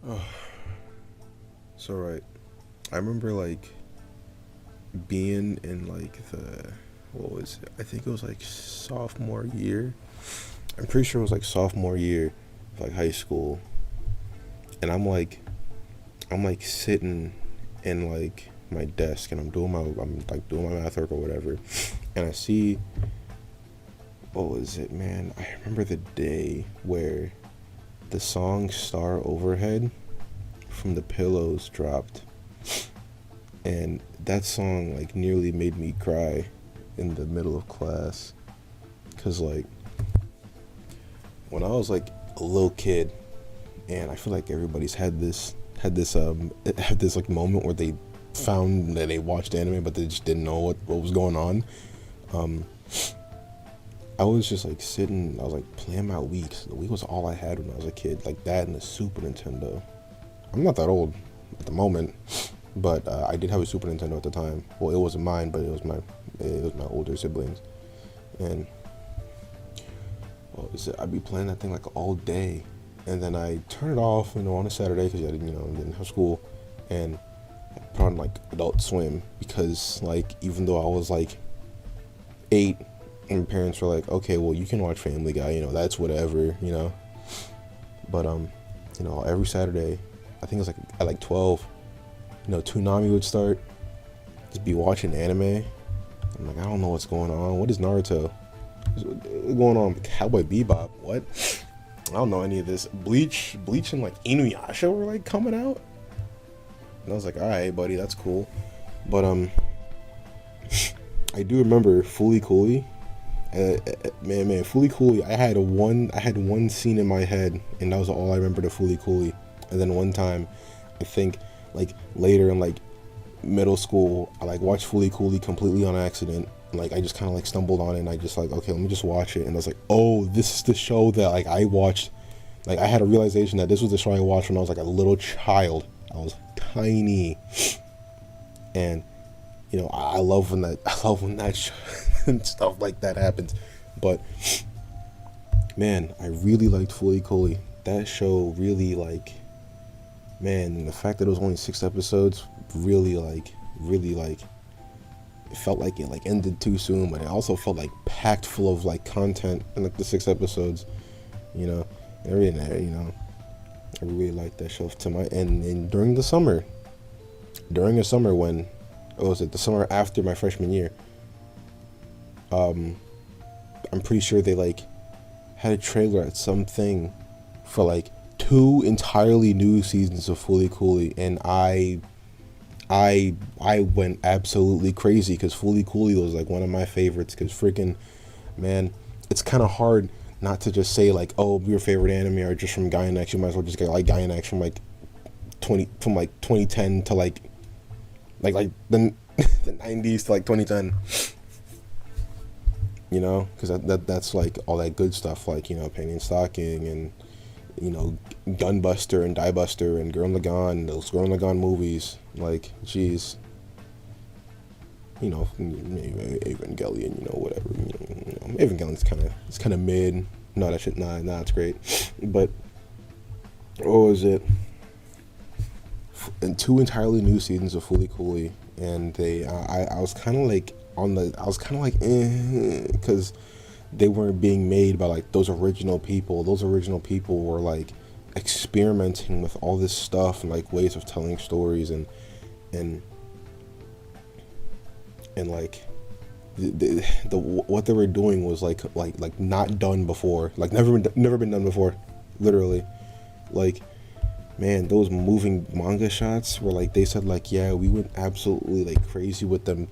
Oh, so right. I remember like being in like the what was it? I think it was like sophomore year. I'm pretty sure it was like sophomore year of like high school. And I'm like sitting in like my desk and I'm like doing my math work or whatever. And I see what was it, man? I remember the day where the song Star Overhead from the Pillows dropped, and that song like nearly made me cry in the middle of class, cause like when I was like a little kid, and I feel like everybody's had this like moment where they found that they watched anime but they just didn't know what was going on. um I was just like sitting, I was like playing my Wii, 'cause the Wii was all I had when I was a kid, like that and the Super Nintendo. I'm not that old at the moment, but I did have a Super Nintendo at the time. Well, it wasn't mine, but it was my older siblings. And I'd be playing that thing like all day, and then I turn it off, on a Saturday because I didn't have school, and I put on like Adult Swim because like even though I was like 8, and my parents were like, okay, well you can watch Family Guy, that's whatever. But every Saturday, I think it was like at like 12, Toonami would start. Just be watching anime. I'm like, I don't know what's going on. What is Naruto? What's going on? Cowboy Bebop? What? I don't know any of this. Bleach and like Inuyasha were like coming out. And I was like, alright, buddy, that's cool. But I do remember Fooly Cooly. Man, Fooly Cooly. I had one scene in my head, and that was all I remembered of Fooly Cooly. And then one time, I think like later in like middle school, I like watched Fooly Cooly completely on accident. And, like I just kind of like stumbled on it, and I just like, okay, let me just watch it. And I was like, oh, this is the show that like I watched. Like I had a realization that this was the show I watched when I was like a little child. I was tiny, and I love when that stuff like that happens. But man, I really liked Fooly Cooly. That show really and the fact that it was only 6 episodes really it felt like it like ended too soon, but it also felt like packed full of like content in like the 6 episodes, everything there. I really liked that show and during the summer when, what was it, the summer after my freshman year, I'm pretty sure they like had a trailer at something for like 2 entirely new seasons of Fooly Cooly, and I went absolutely crazy because Fooly Cooly was like one of my favorites. Because freaking man, it's kind of hard not to just say like, oh, your favorite anime are just from Gainax. You might as well just get like Gainax from like 2010 to like the 90s to like 2010. Because that's like all that good stuff, like Penny and Stocking, and Gunbuster and Diebuster and Gurren Lagann, those Gurren Lagann movies. Like, jeez, Evangelion, whatever. Evangelion's kind of mid. No, that shit, nah, it's great. But what was it? And 2 entirely new seasons of Fooly Cooly, and I was kind of like because they weren't being made by like those original people. Those original people were like experimenting with all this stuff and like ways of telling stories and like the what they were doing was like not done before, like never been done before, literally. Like, man, those moving manga shots were like, they said like, yeah, we went absolutely like crazy with them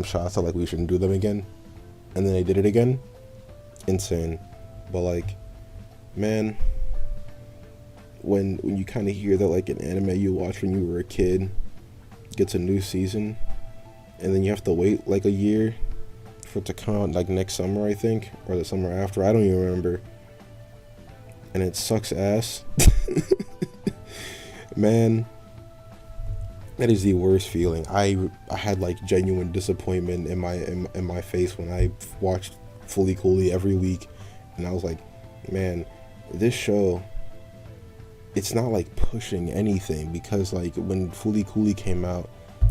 shots, that like we shouldn't do them again, and then they did it again. Insane. But like, man, when you kind of hear that like an anime you watched when you were a kid gets a new season, and then you have to wait like a year for it to come out like next summer, I think, or the summer after, I don't even remember, and it sucks ass. Man, that is the worst feeling. I had like genuine disappointment in my face when I watched Fooly Cooly every week, and I was like, man, this show it's not like pushing anything, because like when Fooly Cooly came out,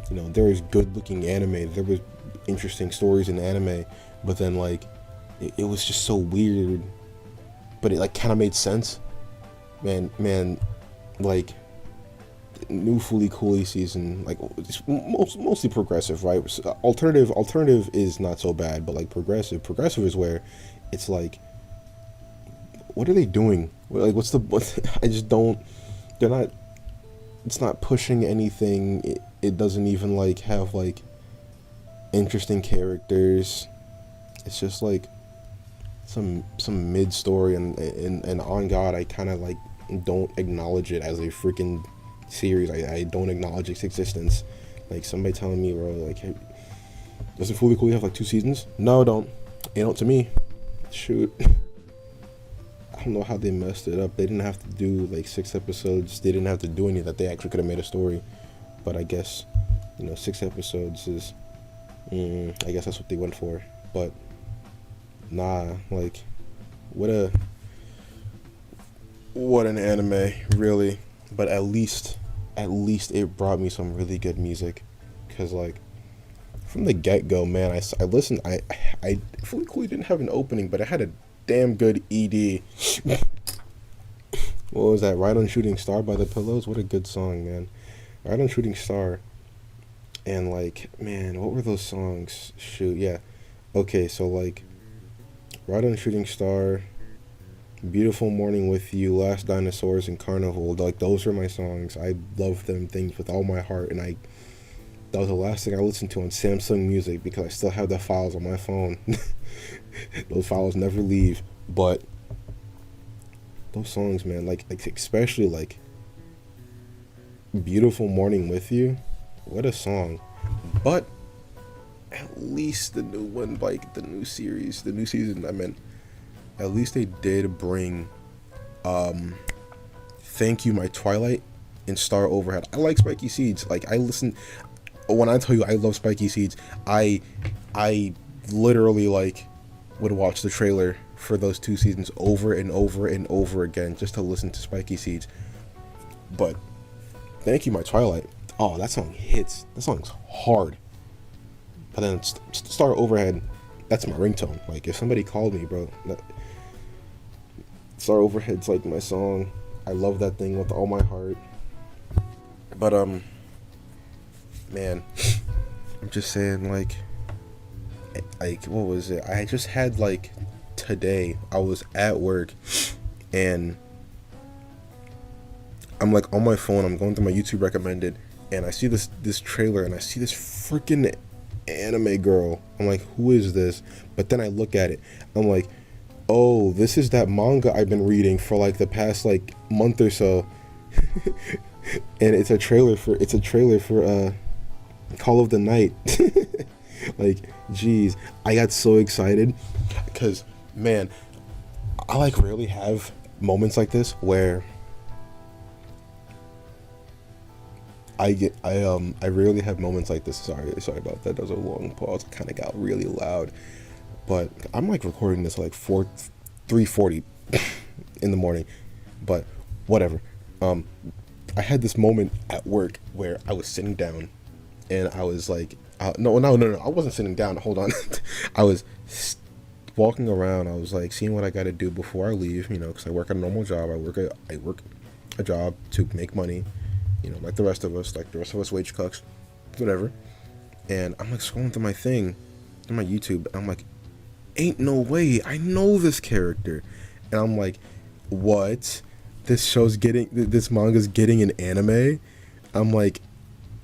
you know, there was good looking anime, there was interesting stories in anime, but then like it was just so weird, but it like kind of made sense. Man, like new Fooly Cooly season, like it's mostly progressive, right? Alternative is not so bad, but like progressive is where it's like, what are they doing? Like, I just don't. They're not. It's not pushing anything. It doesn't even like have like interesting characters. It's just like some mid story, and on God, I kind of like don't acknowledge it as a freaking series. I don't acknowledge its existence. Like somebody telling me, bro, like, hey, doesn't Fooly Cooly have like 2 seasons? No, don't. You know, to me, shoot. I don't know how they messed it up. They didn't have to do like 6 episodes. They didn't have to do any of that. They actually could have made a story. But I guess, you know, 6 episodes is, I guess that's what they went for. But nah, like, what an anime, really. But at least it brought me some really good music, because like from the get-go, man, I listened. I Fooly Cooly didn't have an opening, but it had a damn good ED. What was that? Ride on Shooting Star by the Pillows? What a good song, man. Ride on Shooting Star. And like, man, what were those songs? Shoot, yeah. Okay, so like Ride on Shooting Star, Beautiful Morning with You, Last Dinosaurs, and Carnival. Like, those are my songs. I love them things with all my heart, and that was the last thing I listened to on Samsung Music, because I still have the files on my phone. Those files never leave. But those songs, man, like especially like Beautiful Morning with You, what a song. But at least the new one, like the new season, I mean, at least they did bring Thank You My Twilight and Star Overhead. I like Spiky Seeds. Like, when I tell you I love Spiky Seeds, I literally like would watch the trailer for those 2 seasons over and over and over again just to listen to Spiky Seeds. But Thank You My Twilight, oh, that song hits. That song's hard. But then Star Overhead, that's my ringtone. Like, if somebody called me, bro, Star Overhead's like my song. I love that thing with all my heart. But man, I'm just saying, like what was it? I just had like today, I was at work and I'm like on my phone, I'm going through my YouTube recommended, and I see this trailer, and I see this freaking anime girl. I'm like, who is this? But then I look at it, I'm like, oh, this is that manga I've been reading for like the past like month or so. And it's a trailer for Call of the Night. Like, geez, I got so excited because, man, I like rarely have moments like this where I rarely have moments like this. Sorry about that. That was a long pause. It kind of got really loud. But I'm like recording this like 3:40 in the morning. But whatever. I had this moment at work where I was sitting down and I was like, no, I wasn't sitting down. Hold on. I was walking around. I was like seeing what I got to do before I leave, you know, because I work a normal job. I work a job to make money, you know, like the rest of us wage cucks, whatever. And I'm like scrolling through my thing, through my YouTube, and I'm like, ain't no way, I know this character. And I'm like, what? This manga's getting an anime? I'm like,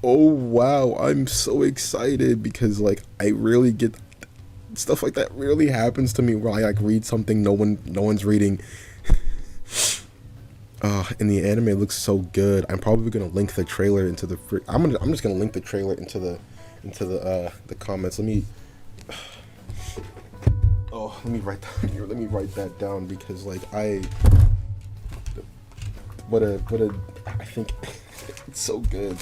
oh wow, I'm so excited, because like I really get stuff like that rarely happens to me, where I like read something no one's reading. And the anime looks so good. I'm probably gonna link the trailer into the I'm just gonna link the trailer into the comments. Let me write that here. Let me write that down, because like I think it's so good.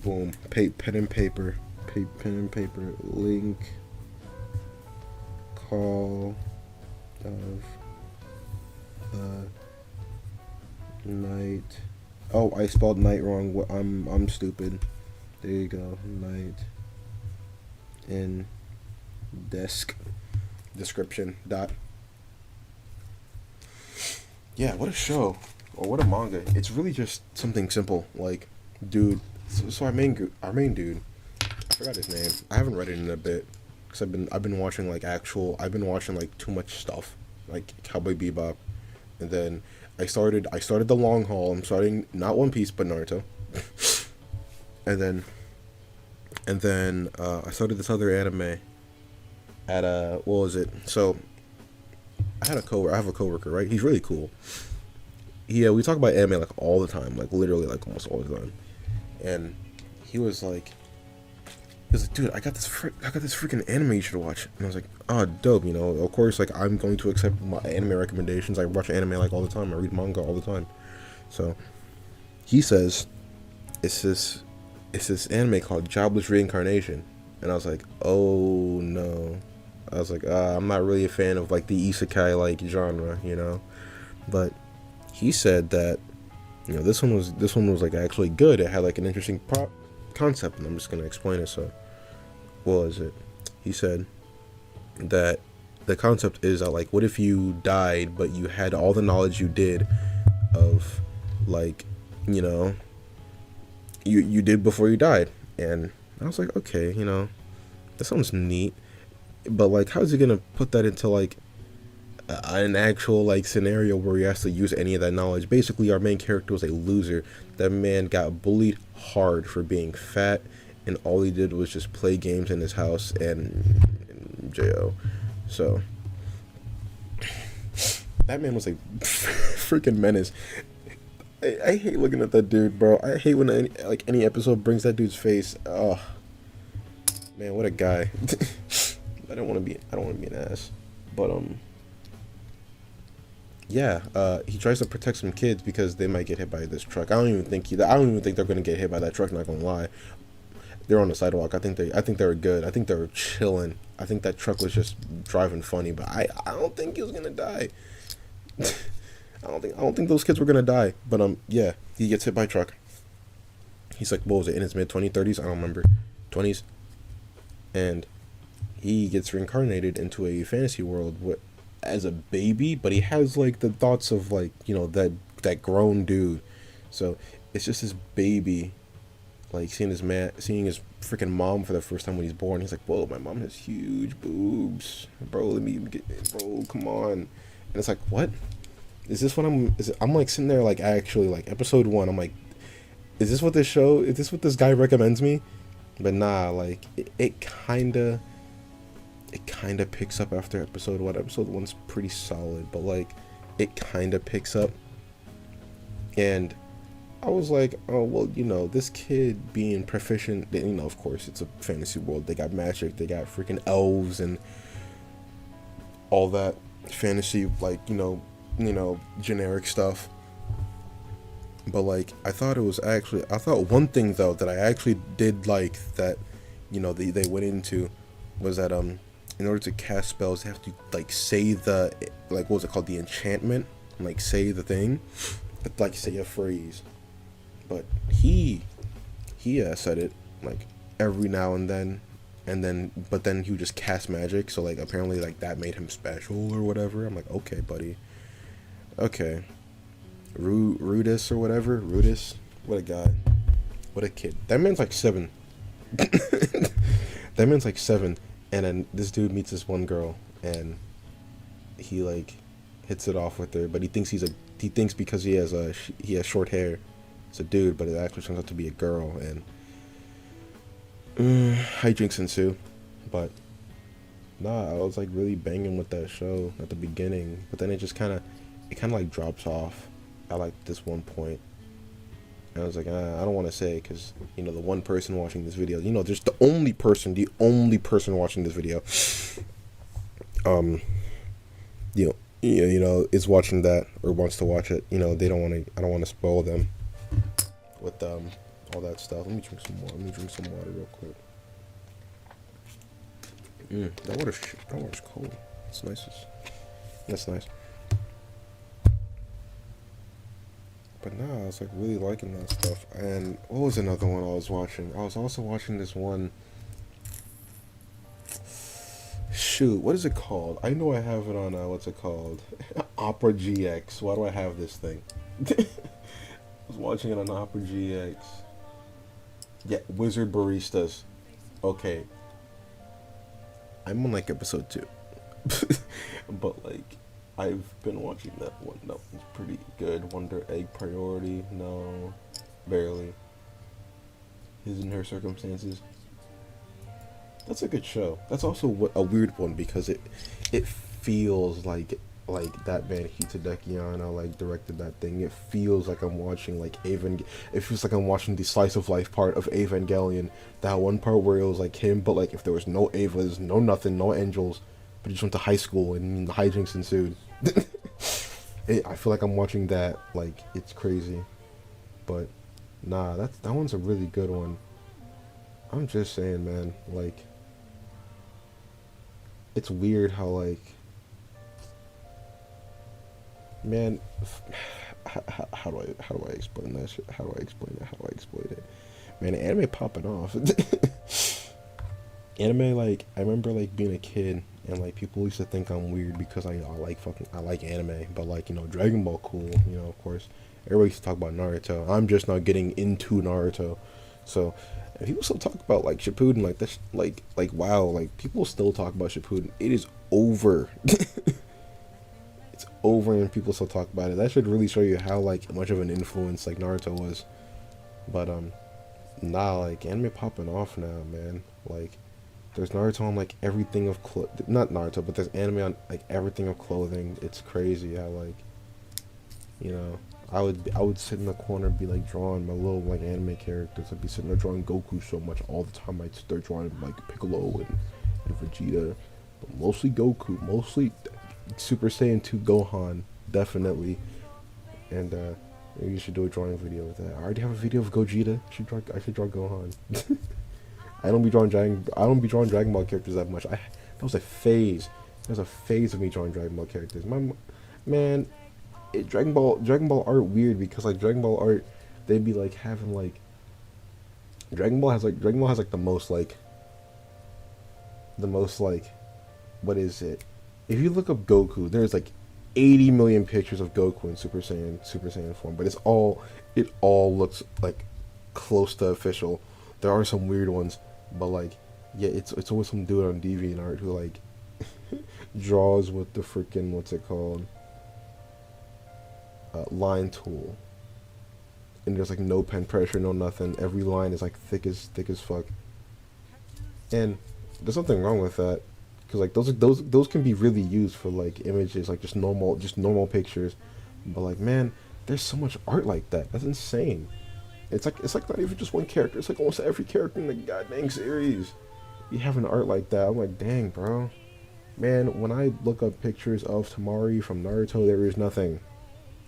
Boom. Pen and paper. Link. Call of the Night. Oh, I spelled night wrong. I'm stupid. There you go. Night. In desk description dot. Yeah, what a show, or what a manga. It's really just something simple. Like, dude. So our main dude. I forgot his name. I haven't read it in a bit because I've been watching like too much stuff like Cowboy Bebop, and then I started the long haul. I'm starting not One Piece but Naruto, and then I started this other anime at what was it? So I have a coworker, right? He's really cool. We talk about anime like all the time, like literally like almost all the time, and he was like. He was like, dude, I got this freaking anime you should watch. And I was like, oh, dope, Of course, like, I'm going to accept my anime recommendations. I watch anime, like, all the time. I read manga all the time. So, he says, it's this anime called Jobless Reincarnation. And I was like, oh, no. I was like, I'm not really a fan of, like, the isekai, like, genre, But he said that, this one was, like, actually good. It had, like, an interesting concept, and I'm just going to explain it, so... What was it? He said that the concept is that, like, what if you died, but you had all the knowledge you did of, like, you did before you died. And I was like, okay, that sounds neat. But, like, how's he gonna put that into, like, an actual, like, scenario where he has to use any of that knowledge? Basically, our main character was a loser. That man got bullied hard for being fat, and all he did was just play games in his house and J.O. So, that man was a freaking menace. I hate looking at that dude, bro. I hate when any episode brings that dude's face. Oh, man, what a guy. I don't want to be an ass. But, yeah, he tries to protect some kids because they might get hit by this truck. I don't even think they're gonna get hit by that truck, not gonna lie. They're on the sidewalk. I think they were good. I think they were chilling. I think that truck was just driving funny, but I don't think he was gonna die. I don't think those kids were gonna die. But yeah, he gets hit by a truck. He's like, what was it, in his mid-30s? I don't remember. 20s. And he gets reincarnated into a fantasy world as a baby, but he has like the thoughts of like, that grown dude. So it's just this baby, like seeing his freaking mom for the first time when he's born. He's like, whoa, my mom has huge boobs, bro. Bro, come on. And it's like, what? Is this what I'm like sitting there like actually like episode 1? I'm like, is this what this guy recommends me? But nah, like it kinda picks up after episode 1. Episode 1's pretty solid, but like it kinda picks up. And I was like, oh, well, this kid being proficient, of course, it's a fantasy world. They got magic, they got freaking elves and all that fantasy, like, generic stuff. But, like, I thought one thing, though, that I actually did like that, they went into was that, in order to cast spells, they have to, like, say the, like, what was it called? The enchantment, and, like, say the thing, like, say a phrase. But he said it like every now and then, but then he would just cast magic. So like apparently like that made him special or whatever. I'm like, okay, buddy, okay, Rudis or whatever, Rudis. What a guy, what a kid. That man's like 7. That man's like 7, and then this dude meets this one girl, and he like hits it off with her, but he thinks because he has short hair. It's a dude, but it actually turns out to be a girl, and hijinks ensue. But nah, I was like really banging with that show at the beginning, but then it kind of like drops off at like this one point. And I was like, I don't want to say because the one person watching this video, there's the only person watching this video, is watching that or wants to watch it. I don't want to spoil them with all that stuff. Let me drink some water real quick. That water's cold. That's nice. But nah, I was like really liking that stuff. And what was another one I was watching? I was also watching this one. Shoot, what is it called? I know I have it on, what's it called? Opera GX. Why do I have this thing? I was watching it on Opera GX. Yeah, Wizard Baristas. Okay. I'm on like episode 2. But like, I've been watching that one. No, it's pretty good. Wonder Egg Priority. No, barely. His and Her Circumstances. That's a good show. That's also a weird one because it feels like that man Hitadekiano like directed that thing. It feels like I'm watching like It feels like I'm watching the slice of life part of Evangelion. That one part where it was like him, but like if there was no Evas, no nothing, no angels, but he just went to high school and the hijinks ensued. I feel like I'm watching that. Like it's crazy, but nah, that one's a really good one. I'm just saying, man. Like, it's weird how like, man, how do I explain that shit? How do I explain it? How do I explain it? Man, anime popping off. Anime, like, I remember like being a kid and like people used to think I'm weird because I like anime, but like, you know, Dragon Ball cool, you know, of course. Everybody used to talk about Naruto. I'm just not getting into Naruto. So, and people still talk about like Shippuden, like that's like wow, like people still talk about Shippuden. It is over. It's over, and people still talk about it. That should really show you how like much of an influence like Naruto was. But nah, like anime popping off now, man. Like there's Naruto on like everything of not Naruto, but there's anime on like everything of clothing. It's crazy how like, you know, I would sit in the corner and be like drawing my little like anime characters. I'd be sitting there drawing Goku so much all the time. I'd start drawing like Piccolo and Vegeta, but mostly Goku, mostly Super Saiyan 2 Gohan, definitely. And maybe you should do a drawing video with that. I already have a video of Gogeta. I should draw Gohan. I don't be drawing Dragon Ball characters that much. That was a phase. There was a phase of me drawing Dragon Ball characters. Man, Dragon Ball art weird because like Dragon Ball art, they'd be like having like Dragon Ball has like the most like what is it? If you look up Goku, there's like 80 million pictures of Goku in Super Saiyan form, but it all looks like close to official. There are some weird ones, but like yeah, it's always some dude on DeviantArt who like draws with the freaking what's it called? Line tool, and there's like no pen pressure, no nothing. Every line is like thick as fuck, and there's nothing wrong with that, because like those can be really used for like images, like just normal pictures. But like man, there's so much art like that. That's insane. It's like not even just one character. It's like almost every character in the goddamn series. You have an art like that. I'm like, dang, bro. Man, when I look up pictures of Tamari from Naruto, there is nothing.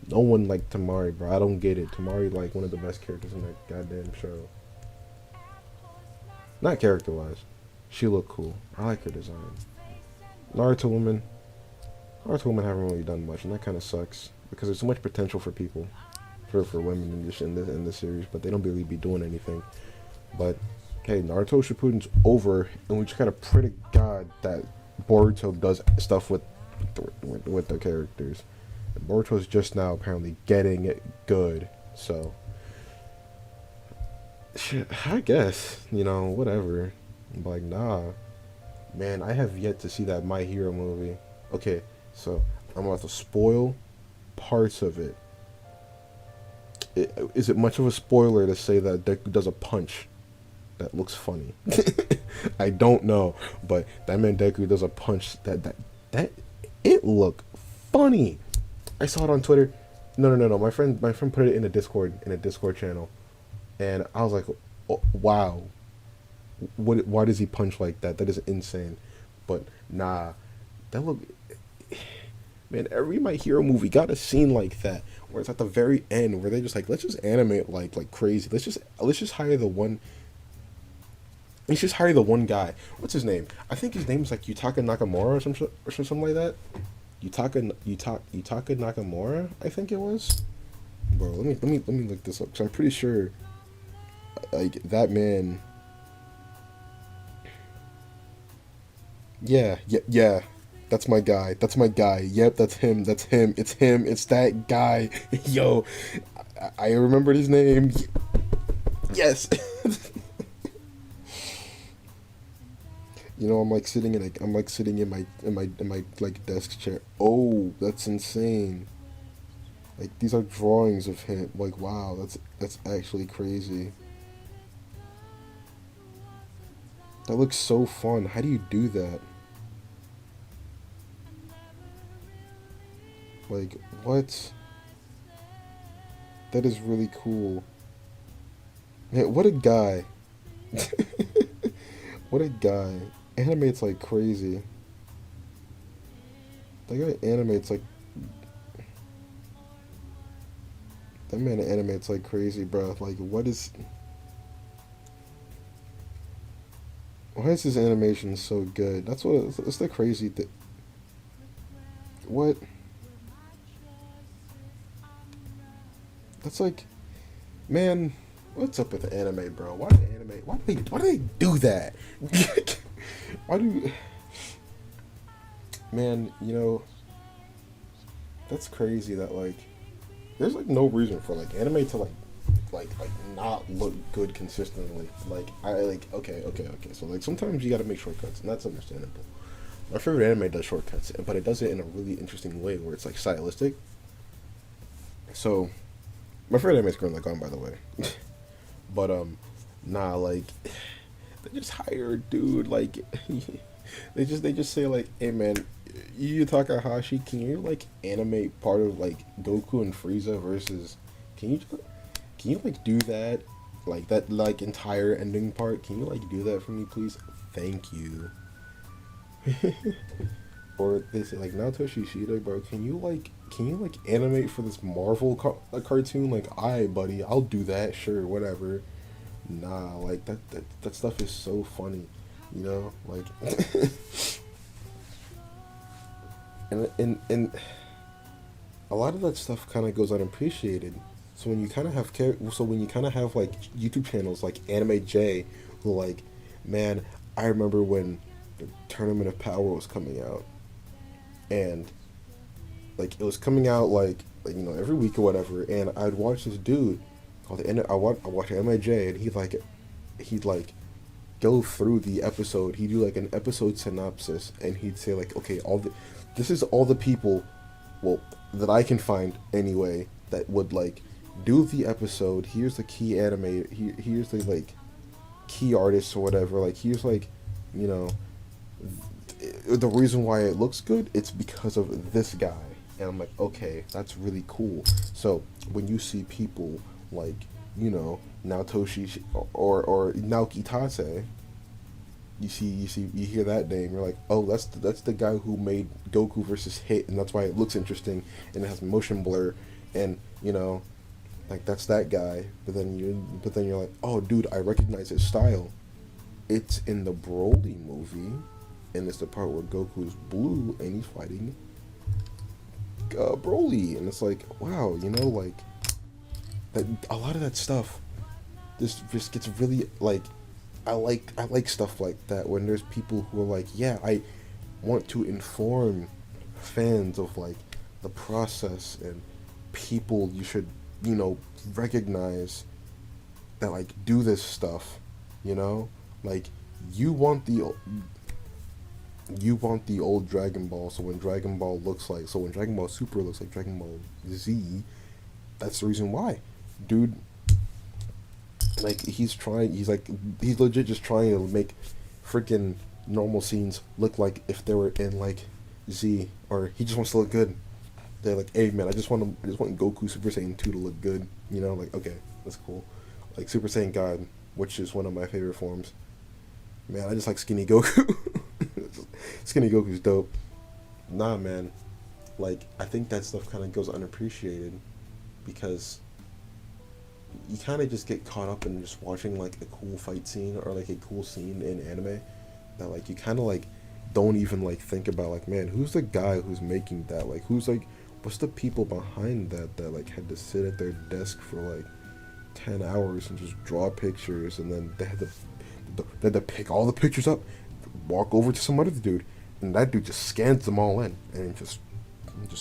No one liked Tamari, bro. I don't get it. Tamari, like, one of the best characters in that goddamn show. Not character-wise. She looked cool. I like her design. Naruto women haven't really done much, and that kind of sucks. Because there's so much potential for people. For women in this series, but they don't really be doing anything. But, hey, Naruto Shippuden's over, and we just gotta pray to God that Boruto does stuff with their characters. Boruto's just now apparently getting it good, so shit, I guess, you know, whatever. But like, nah, man, I have yet to see that My Hero movie. Okay, so I'm about to spoil parts of it. Is it much of a spoiler to say that Deku does a punch that looks funny? I don't know, but that man Deku does a punch that it looked funny. I saw it on Twitter. No. My friend put it in a Discord channel, and I was like, oh, wow. Why does he punch like that? That is insane. But nah, that look. Man, every My Hero movie got a scene like that where it's at the very end where they're just like, let's just animate like crazy. Let's just hire the one. Let's just hire the one guy. What's his name? I think his name is like Yutaka Nakamura or something like that. Yutaka Nakamura, I think it was. bro. Let me look this up because I'm pretty sure like that man. Yeah, yeah, yeah. That's my guy. That's my guy. Yep, that's him. That's him. It's him. It's that guy. Yo, I remembered his name. Yes. You know, I'm like sitting in my like desk chair. Oh, that's insane. Like these are drawings of him. Like wow, that's actually crazy. That looks so fun. How do you do that? Like what? That is really cool. Man, what a guy. What a guy. Animates like crazy. That guy animates like that man animates like crazy, bro. Like what is why is his animation so good? That's the crazy thing. What? That's like man, what's up with anime, bro? Why do they do that? Why do man, you know, that's crazy that like there's like no reason for like anime to like not look good consistently. Like I like okay. So like sometimes you got to make shortcuts, and that's understandable. My favorite anime does shortcuts, but it does it in a really interesting way where it's like stylistic. So my favorite anime is Gurren Lagann, by the way. But nah, like they just hire a dude like they just say like, hey man, Yu Takahashi, can you like animate part of like Goku and Frieza versus? Can you like do that? Like that like entire ending part? Can you like do that for me, please? Thank you. Or they say like Naoto Shishida, bro. Can you like animate for this Marvel cartoon? Like, aye, buddy, I'll do that. Sure, whatever. Nah, like that stuff is so funny, you know, like. And a lot of that stuff kind of goes unappreciated. So when you kind of have like YouTube channels like Anime J, who like, man, I remember when the Tournament of Power was coming out, and like it was coming out like you know every week or whatever, and I'd watch this dude called I watch Anime J, and he'd like go through the episode. He'd do like an episode synopsis, and he'd say like, okay, this is all the people, well, that I can find anyway, that would like do the episode. Here's the key animator. Here's the like key artists or whatever. Like here's like, you know, the reason why it looks good. It's because of this guy. And I'm like, okay, that's really cool. So when you see people like, you know, Naotoshi or Naoki Tate, you hear that name, you're like, oh, that's the guy who made Goku versus Hit, and that's why it looks interesting and it has motion blur, and you know, like that's that guy. But then you're like, oh, dude, I recognize his style. It's in the Broly movie, and it's the part where Goku's blue and he's fighting Broly, and it's like, wow, you know, like that. A lot of that stuff, this just gets really like. I like stuff like that when there's people who are like, yeah, I want to inform fans of like the process and people you should, you know, recognize that like do this stuff, you know, like you want the old Dragon Ball, so when Dragon Ball Super looks like Dragon Ball Z, that's the reason why, dude. Like he's legit just trying to make freaking normal scenes look like if they were in like Z, or he just wants to look good. They're like, hey man, I just want Goku Super Saiyan 2 to look good, you know, like okay, that's cool. Like Super Saiyan God, which is one of my favorite forms. Man, I just like skinny Goku. Skinny Goku's dope. Nah, man, like I think that stuff kind of goes unappreciated because you kind of just get caught up in just watching like a cool fight scene or like a cool scene in anime that like you kind of like don't even like think about like, man, who's the guy who's making that, like who's like what's the people behind that like had to sit at their desk for like 10 hours and just draw pictures, and then they had to pick all the pictures up, walk over to some other dude, and that dude just scans them all in and just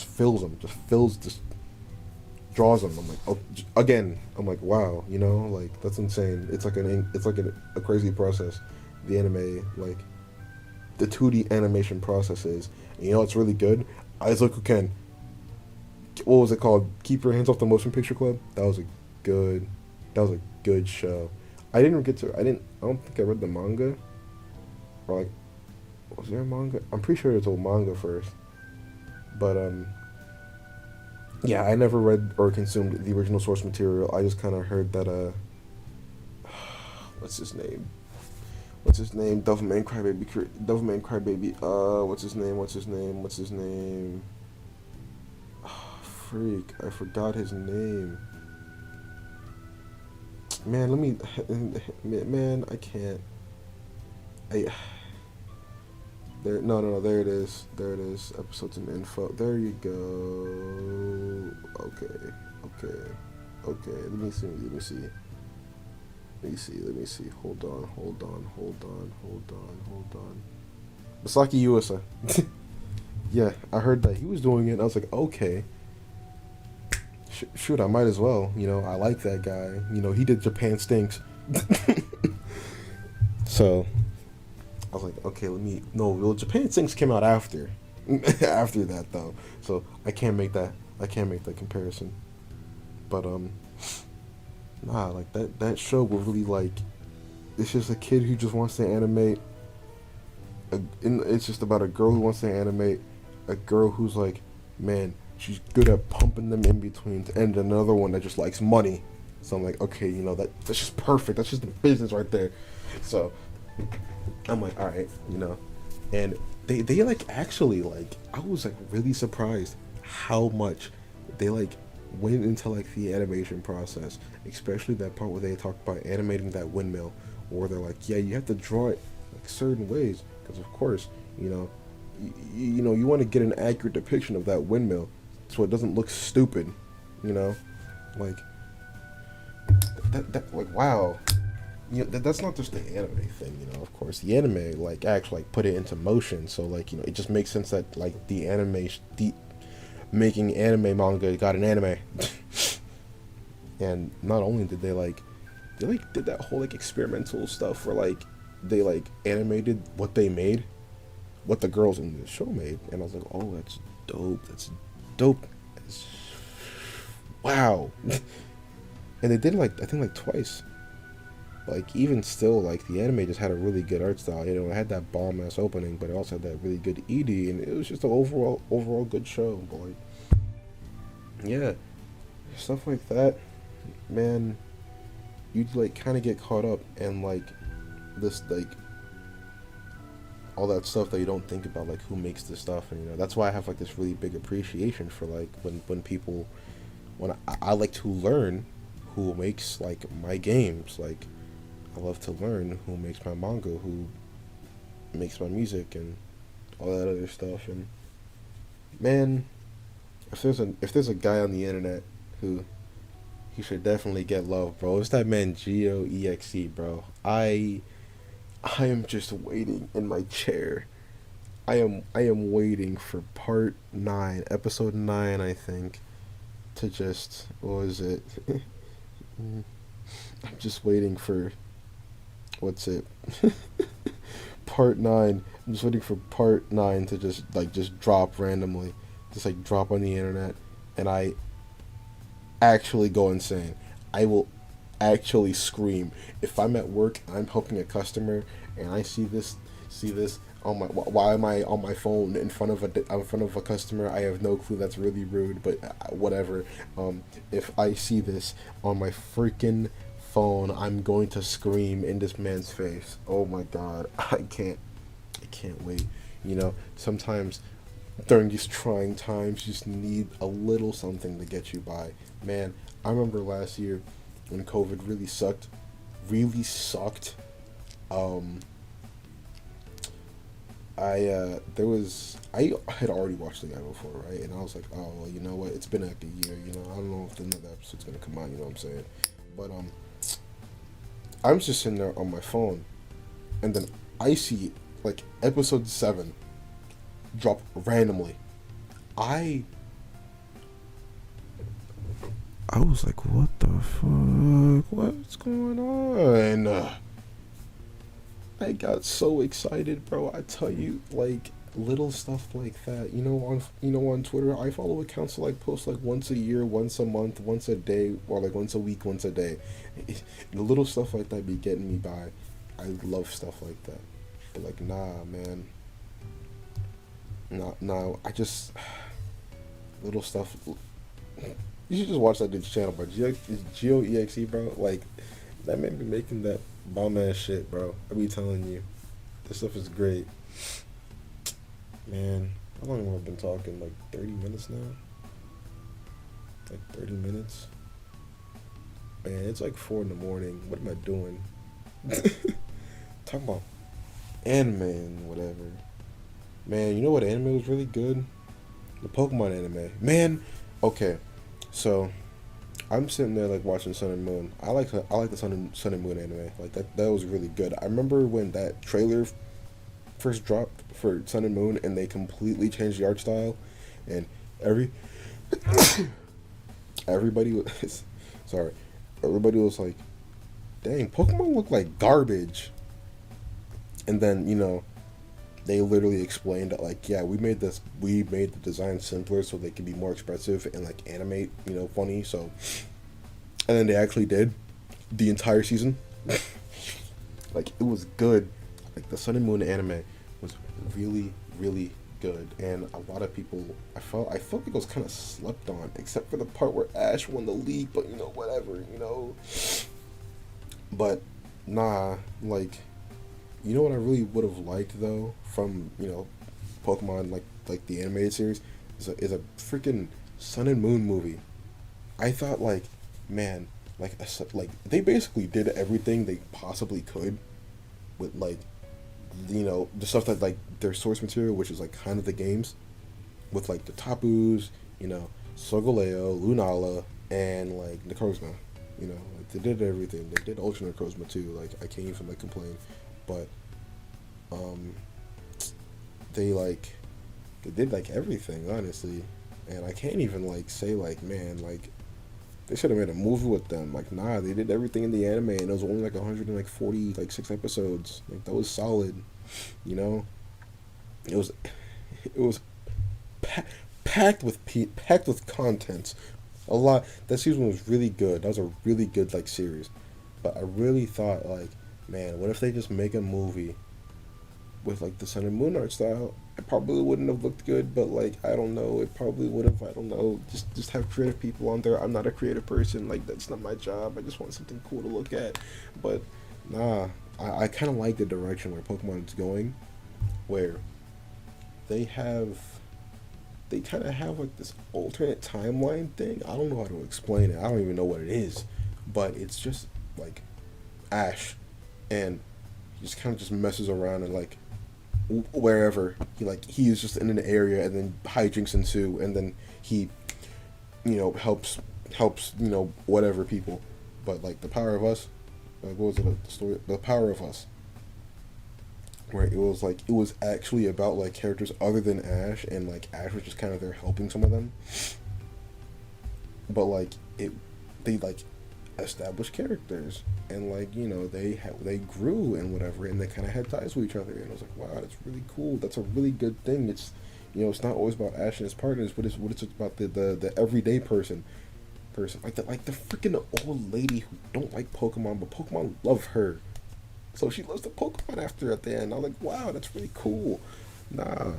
fills them, just draws them. I'm like, oh, again, I'm like, wow, like that's insane. It's like a crazy process. The anime, like the 2D animation process is, and it's really good. Isaac Ken, what was it called? Keep Your Hands Off the Motion Picture Club. That was a good show. I don't think I read the manga. Or like, was there a manga? I'm pretty sure it's a manga first. But yeah, I never read or consumed the original source material. I just kind of heard that what's his name? Devilman Crybaby. What's his name? Oh, freak, I forgot his name. Man, I can't. There it is. Episodes and info. There you go. Okay. Let me see. Hold on. Masaki Yuasa. Yeah, I heard that he was doing it, and I was like, okay. Shoot, I might as well. I like that guy. He did Japan Stinks. So, I was like, okay, Japan Stinks came out after. After that, though. So, I can't make that comparison. But, nah, like, that show will really, like, it's just a kid who just wants to animate. It's just about a girl who wants to animate. A girl who's like, man, she's good at pumping them in between, and another one that just likes money. So I'm like, okay, that's just perfect. That's just the business right there. So I'm like, all right, and they like actually like I was like really surprised how much they like went into like the animation process, especially that part where they talk about animating that windmill, where they're like, yeah, you have to draw it like certain ways because of course, you want to get an accurate depiction of that windmill so it doesn't look stupid, like that like wow, that's not just the anime thing, of course the anime like actually like put it into motion, so like it just makes sense that like the making anime manga got an anime. And not only did they did that whole like experimental stuff where like they like animated what they made, what the girls in the show made, and I was like, oh, that's dope. Wow. And they did like I think like twice. Like even still, like the anime just had a really good art style. It had that bomb ass opening, but it also had that really good ED, and it was just an overall good show. But like, yeah, stuff like that, man, you'd like kind of get caught up in like this like all that stuff that you don't think about, like who makes this stuff, and that's why I have like this really big appreciation for like when I like to learn who makes like my games. Like I love to learn who makes my manga, who makes my music, and all that other stuff. And man, if there's a guy on the internet who he should definitely get love, bro, it's that man GeoEXE, bro. I am just waiting in my chair. I am waiting for part 9, episode 9, I think, to just, what was it? I'm just waiting for, what's it? Part 9. I'm just waiting for part 9 to just drop randomly. Just like drop on the internet, and I actually go insane. I will actually scream. If I'm at work, I'm helping a customer, and I see this on my, why am I on my phone in front of a customer? I have no clue. That's really rude, but whatever. If I see this on my freaking phone, I'm going to scream in this man's face. Oh my god, I can't wait. Sometimes during these trying times, you just need a little something to get you by. Man, I remember last year when COVID really sucked. I had already watched the guy before, right? And I was like, oh well, you know what? It's been like a year, I don't know if another episode's gonna come out, you know what I'm saying? But I'm just sitting there on my phone, and then I see like episode 7 drop randomly. I was like, what the fuck? What's going on? I got so excited, bro. I tell you, like little stuff like that. On Twitter, I follow accounts that like post like once a year, once a month, once a day, or like once a week, once a day. The little stuff like that be getting me by. I love stuff like that. But like, nah, man. Nah. I just little stuff. You should just watch that dude's channel, bro. GeoEXE, bro. Like, that man be making that bomb ass shit, bro. I be telling you, this stuff is great. Man, how long have I been talking? Like 30 minutes now? Like 30 minutes? Man, it's like 4 in the morning. What am I doing? Talking about anime and whatever. Man, you know what anime was really good? The Pokemon anime. Man, okay. So, I'm sitting there like watching Sun and Moon. I like the Sun and Moon anime. Like that was really good. I remember when that trailer first dropped for Sun and Moon, and they completely changed the art style, and everybody was everybody was like, "Dang, Pokemon look like garbage." And then they literally explained that, like, yeah, we made the design simpler so they could be more expressive and like animate, funny. So, and then they actually did the entire season. Like, it was good. Like, the Sun and Moon anime was really, really good, and a lot of people, I felt like it was kind of slept on, except for the part where Ash won the league. But whatever. But nah, like. You know what I really would have liked though from Pokemon like the animated series is a freaking Sun and Moon movie. I thought like, man, like they basically did everything they possibly could with like the stuff that like their source material, which is like kind of the games, with like the Tapus, Solgaleo, Lunala, and like Necrozma. Like they did everything. They did Ultra Necrozma too. Like I can't even complain. But they did like everything, honestly, and I can't even like say like, man, like they should have made a movie with them. Like, nah, they did everything in the anime, and it was only like 146 episodes. Like, that was solid. It was packed with content. A lot. That season was really good. That was a really good like series. But I really thought like, man, what if they just make a movie with like the Sun and Moon art style? It probably wouldn't have looked good, but like, I don't know, it probably would have. I don't know. Just have creative people on there. I'm not a creative person. Like, that's not my job. I just want something cool to look at. But nah, I kind of like the direction where Pokemon is going, where they kind of have like this alternate timeline thing. I don't know how to explain it. I don't even know what it is, but it's just like Ash, and he just kind of just messes around and like wherever he is just in an area, and then hijinks ensue, and then he helps whatever people. But like the Power of Us, like, what was it, the story, the Power of Us, where it was actually about like characters other than Ash, and like Ash was just kind of there helping some of them, but like they established characters, and like they grew and whatever, and they kind of had ties with each other, and I was like, wow, that's really cool. That's a really good thing. It's it's not always about Ash and his partners, but it's about the everyday person like the freaking old lady who don't like Pokemon, but Pokemon love her, so she loves the Pokemon after at the end. I'm like, wow, that's really cool. Nah,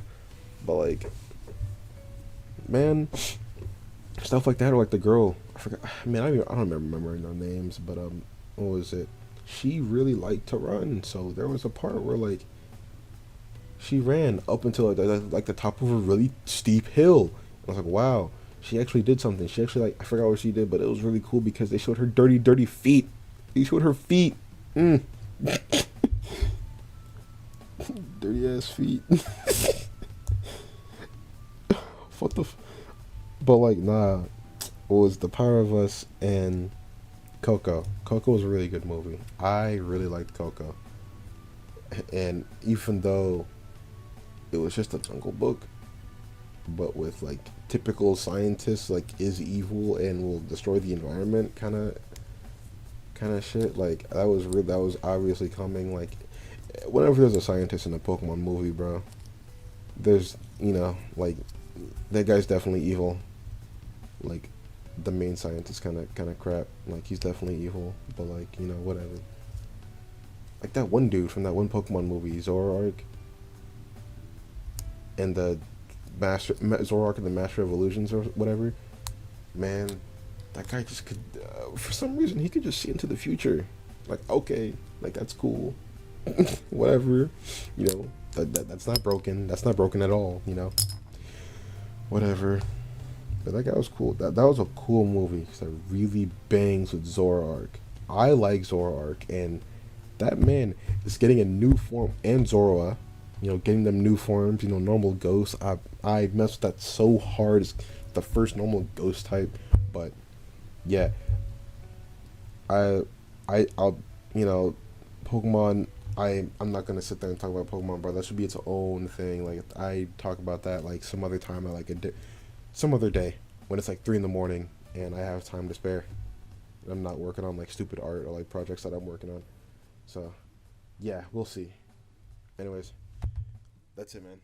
but like, man, stuff like that, or like the girl, I forgot. Man, I don't remember no names, but what was it? She really liked to run, so there was a part where like she ran up until like the top of a really steep hill. I was like, wow, she actually did something. She actually I forgot what she did, but it was really cool because they showed her dirty feet. They showed her feet. Dirty ass feet. What the? But like, nah. It was The Power of Us and Coco. Coco was a really good movie. I really liked Coco. And even though it was just a Jungle Book, but with like typical scientists like is evil and will destroy the environment kind of shit, like that was obviously coming. Like whenever there's a scientist in a Pokemon movie, bro, there's, like, that guy's definitely evil. Like the main scientist kind of crap. Like he's definitely evil, but like, whatever. Like that one dude from that one Pokemon movie, Zoroark, and the Zoroark and the Master of Illusions or whatever. Man, that guy just could, for some reason, he could just see into the future. Like, okay, like that's cool, whatever. That's not broken. That's not broken at all. Whatever. But that guy was cool. That was a cool movie because it really bangs with Zoroark. I like Zoroark, and that man is getting a new form, and Zoroa, getting them new forms. Normal ghosts. I messed with that so hard. It's the first normal ghost type, but yeah, I'll Pokemon. I'm not gonna sit there and talk about Pokemon, bro. That should be its own thing. Like I talk about that like some other time, some other day when it's like 3 a.m. and I have time to spare. I'm not working on like stupid art or like projects that I'm working on. So, yeah, we'll see. Anyways, that's it, man.